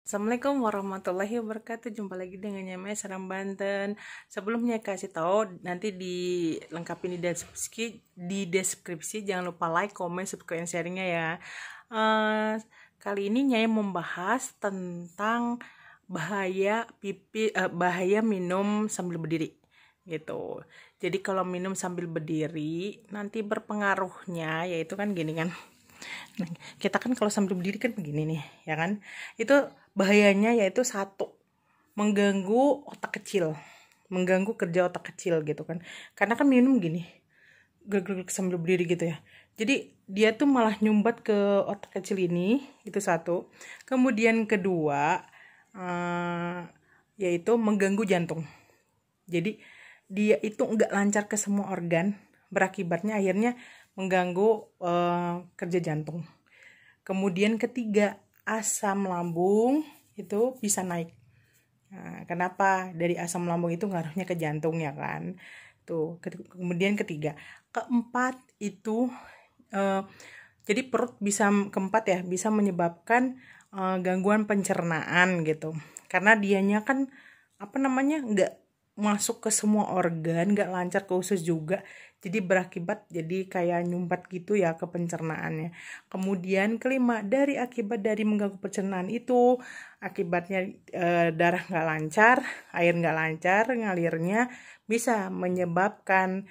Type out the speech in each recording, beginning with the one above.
Assalamualaikum warahmatullahi wabarakatuh. Jumpa lagi dengan Nyamai Serang Banten. Sebelumnya kasih tahu nanti dilengkapi di deskripsi. Jangan lupa like, comment, subscribe, dan sharingnya ya. Kali ini Nyai membahas tentang bahaya minum sambil berdiri gitu. Jadi kalau minum sambil berdiri nanti berpengaruhnya yaitu kan gini kan. Nah, kita kan kalau sambil berdiri kan begini nih, ya kan? Itu bahayanya yaitu satu, mengganggu otak kecil, mengganggu kerja otak kecil gitu kan. Karena kan minum gini, gerak sambil berdiri gitu ya. Jadi dia tuh malah nyumbat ke otak kecil ini, itu satu. Kemudian kedua, yaitu mengganggu jantung. Jadi dia itu nggak lancar ke semua organ, berakibatnya akhirnya mengganggu kerja jantung. Kemudian ketiga, asam lambung itu bisa naik. Nah, kenapa? Dari asam lambung itu ngaruhnya ke jantung ya kan. Tuh. Kemudian ketiga, keempat itu jadi perut keempat ya bisa menyebabkan gangguan pencernaan gitu. Karena dianya kan nggak masuk ke semua organ, nggak lancar ke usus juga, jadi berakibat jadi kayak nyumpat gitu ya ke pencernaannya. Kemudian kelima, akibat dari mengganggu pencernaan itu akibatnya darah nggak lancar, air nggak lancar ngalirnya, bisa menyebabkan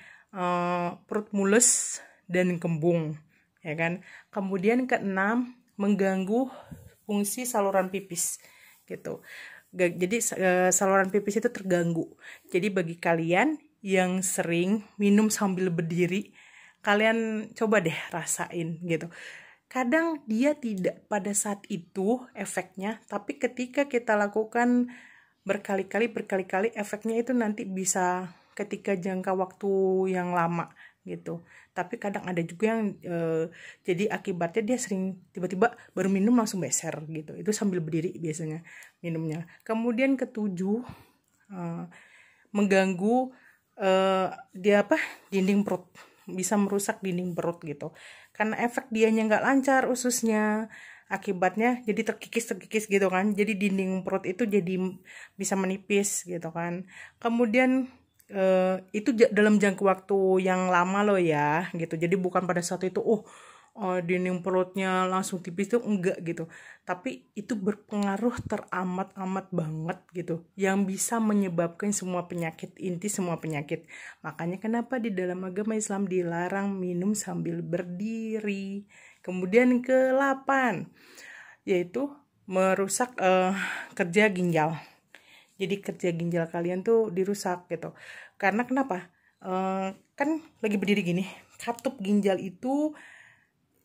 perut mulus dan kembung ya kan. Kemudian keenam, mengganggu fungsi saluran pipis gitu. Jadi saluran pipis itu terganggu. Jadi bagi kalian yang sering minum sambil berdiri, kalian coba deh rasain gitu. Kadang dia tidak pada saat itu efeknya, tapi ketika kita lakukan berkali-kali efeknya itu nanti bisa ketika jangka waktu yang lama gitu. Tapi kadang ada juga yang jadi akibatnya dia sering tiba-tiba baru minum langsung beser gitu. Itu sambil berdiri biasanya minumnya. Kemudian ketujuh, mengganggu dinding perut, bisa merusak dinding perut gitu. Karena efek dianya nggak lancar ususnya, akibatnya jadi terkikis gitu kan. Jadi dinding perut itu jadi bisa menipis gitu kan. Kemudian itu dalam jangka waktu yang lama loh ya gitu. Jadi bukan pada saat itu dinding perutnya langsung tipis tuh enggak gitu. Tapi itu berpengaruh teramat-amat banget gitu. Yang bisa menyebabkan semua penyakit, inti semua penyakit. Makanya kenapa di dalam agama Islam dilarang minum sambil berdiri. Kemudian ke-8 yaitu merusak kerja ginjal. Jadi kerja ginjal kalian tuh dirusak gitu. Karena kenapa? Kan lagi berdiri gini, katup ginjal itu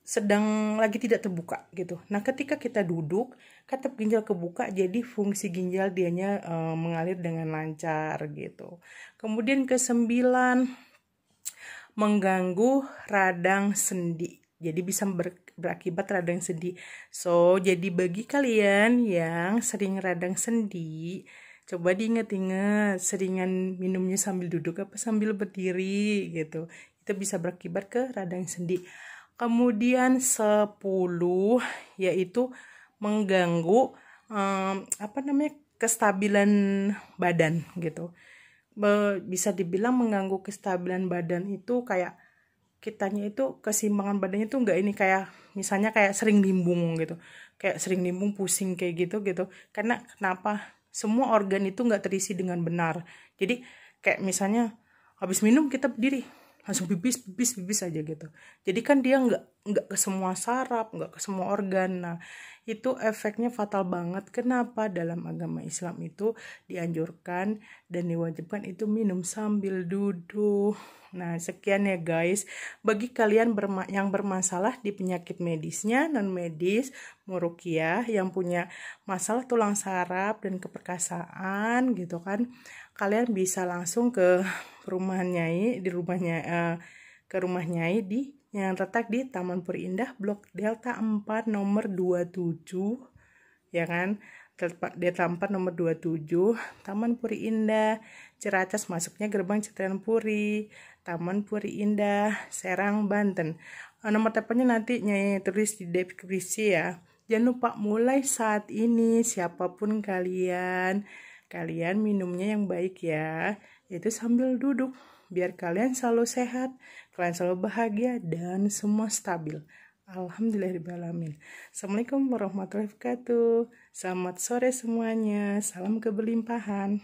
sedang lagi tidak terbuka gitu. Nah, ketika kita duduk, katup ginjal kebuka, jadi fungsi ginjal dianya mengalir dengan lancar gitu. Kemudian ke-9, mengganggu radang sendi. Jadi bisa berakibat radang sendi. So, jadi bagi kalian yang sering radang sendi, coba diingat-ingat seringan minumnya sambil duduk apa sambil berdiri gitu. Itu bisa berakibat ke radang sendi. Kemudian 10 yaitu mengganggu kestabilan badan gitu. Bisa dibilang mengganggu kestabilan badan itu kayak kitanya itu keseimbangan badannya tuh nggak ini, kayak misalnya kayak sering limbung gitu, kayak sering limbung pusing kayak gitu. Karena kenapa? Semua organ itu nggak terisi dengan benar. Jadi kayak misalnya habis minum kita berdiri langsung pipis aja gitu. Jadi kan dia nggak ke semua saraf, nggak ke semua organ. Nah, itu efeknya fatal banget. Kenapa? Dalam agama Islam itu dianjurkan dan diwajibkan itu minum sambil duduk. Nah, sekian ya guys. Bagi kalian yang bermasalah di penyakit medisnya, non medis, murukiah, yang punya masalah tulang saraf dan keperkasaan gitu kan, kalian bisa langsung ke rumah Nyai, ke rumah Nyai yang terletak di Taman Puri Indah, Blok Delta 4 nomor 27, ya kan? Delta 4 nomor 27, Taman Puri Indah, Ciracas, masuknya gerbang Citra Puri, Taman Puri Indah, Serang, Banten. Nomor teleponnya nanti Nyai tulis di deskripsi ya. Jangan lupa mulai saat ini, siapapun kalian minumnya yang baik ya, yaitu sambil duduk, biar kalian selalu sehat, kalian selalu bahagia, dan semua stabil. Alhamdulillahirrahmanirrahim. Assalamualaikum warahmatullahi wabarakatuh. Selamat sore semuanya. Salam keberlimpahan.